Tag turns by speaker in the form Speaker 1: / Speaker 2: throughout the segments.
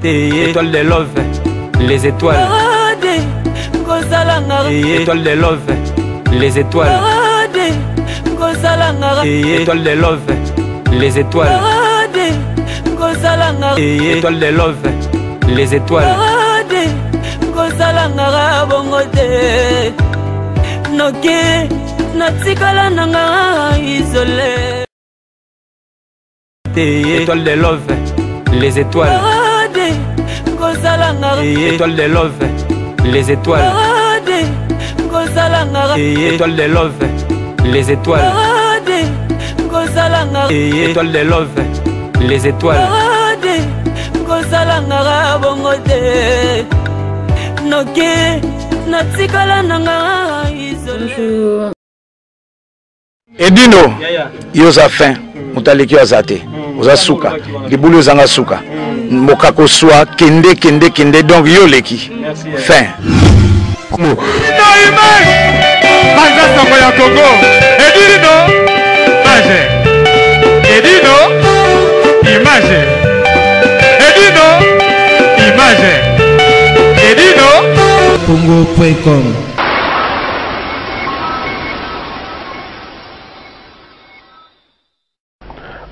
Speaker 1: Étoile de love, les étoiles. Étoile de love, les étoiles. Étoile de love, les étoiles. Étoile de love, les étoiles. Étoile de love, les étoiles. Étoile de love, les étoiles. Étoile de love, les étoiles. Étoile de love, les étoiles.
Speaker 2: Edino, yoza fin, mutaleki azate, oza suka, libulu zanga suka, mokako soa, kende, donc yo leki, fin.
Speaker 3: No image, Mazasa Moya Congo, Edino, image, Edino, image, Edino, image, Edino, Congo.com.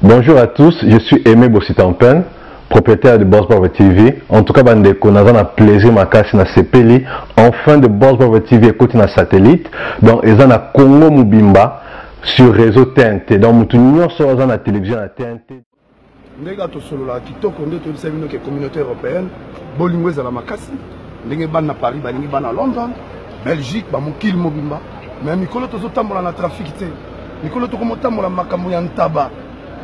Speaker 4: Bonjour à tous, je suis Aimé Bossitampen, propriétaire de Boss Brother TV. En tout cas, bandeko, nous avons un plaisir makasi na sepeli. Enfin de Boss Brother TV écoute na satellite. Donc, ils ont na Congo Mubimba sur réseau TNT. Donc, nous avons na télévision na TNT.
Speaker 5: Ndega to solo la kitoko nde to bisa bino ke communauté européenne bolingo ezala makasi ndenge ban na Paris balingi ban na London Belgique ba mokili mobimba mais mikolo to zotambola na trafic te mikolo to komotambola makambo ya ntaba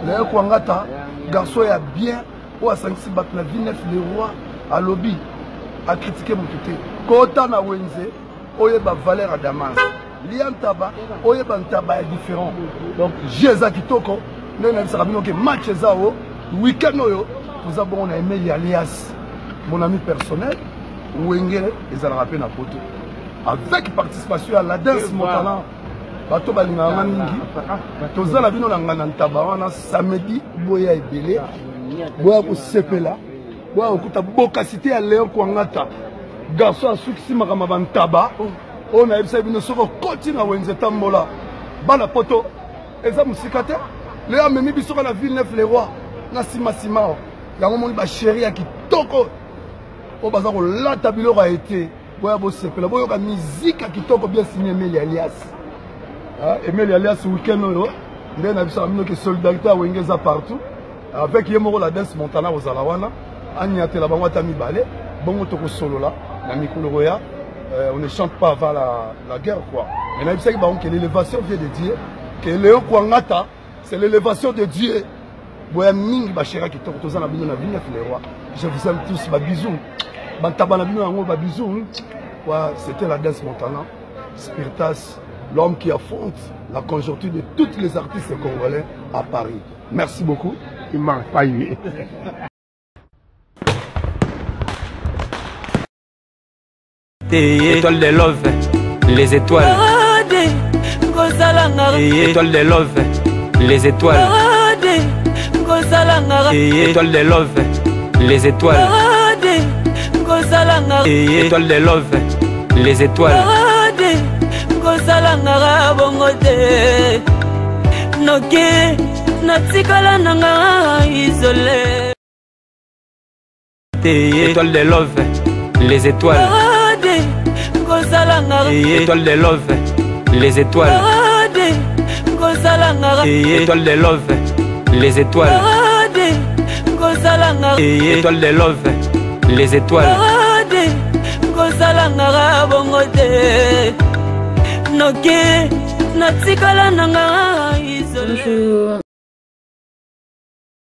Speaker 5: Léo Kwangata, garçon est bien, ou à 5-6 battre la Villeneuve, le roi, à lobby, à critiquer mon côté. Kota na Wenze, oyeba valeur à Damas. Lian Taba, oyeba Taba est différent. Donc, Jéza Kitoko, nous avons dit que match Zao, week-end, nous avons aimé alias, mon ami personnel, Wengele, ils ont rappelé na poto. Avec participation à la danse, mon talent. Bato balinganga mingi tozala bino na ngana ntaba wana samedi boya ebele boya kosepela boya okuta bokasité ya Léon Kwangata garçon asukisi makambo bantaba oyo nayebisa bino soko koti na wenze tambola bana poto eza musika te Léon amemi biso na Villeneuve le roi na nsima yango moni basheri ya kitoko oyo baza kolata biloko ya ete boya bosepela boyoka mizika kitoko bien signé Emeli alias Emeli alias week-end ndé na biso amino que solidarité a wengeza partout avec yemoko la danse montana aux alawana anyatela bango ata mibale bongo toko solola na mikolo roya on ne chante pas avant la guerre quoi mais na biso ki bango que l'élévation vient de Dieu que Léon Kwangata c'est l'élévation de Dieu boya mingi ba shera kitoko tozana bino na Villeneuve le roi je vous aime tous ba bisous bantabana bino yango ba bisous c'était la danse montana Spiritas, l'homme qui affronte la conjoncture de tous les artistes congolais à Paris. Merci beaucoup. Il m'a pas eu.
Speaker 1: Étoile de love, les étoiles. Étoile de love, les étoiles. Étoile de love, les étoiles. Étoile de love, les étoiles.
Speaker 6: Kosalangara bongote noke natikala nanga isolé.
Speaker 1: Étoile de love, les étoiles. Étoile de love, les étoiles. Étoile de love, les étoiles. Étoile de love, les étoiles.
Speaker 6: Kosalangara bongote noke natikala nanga isolé.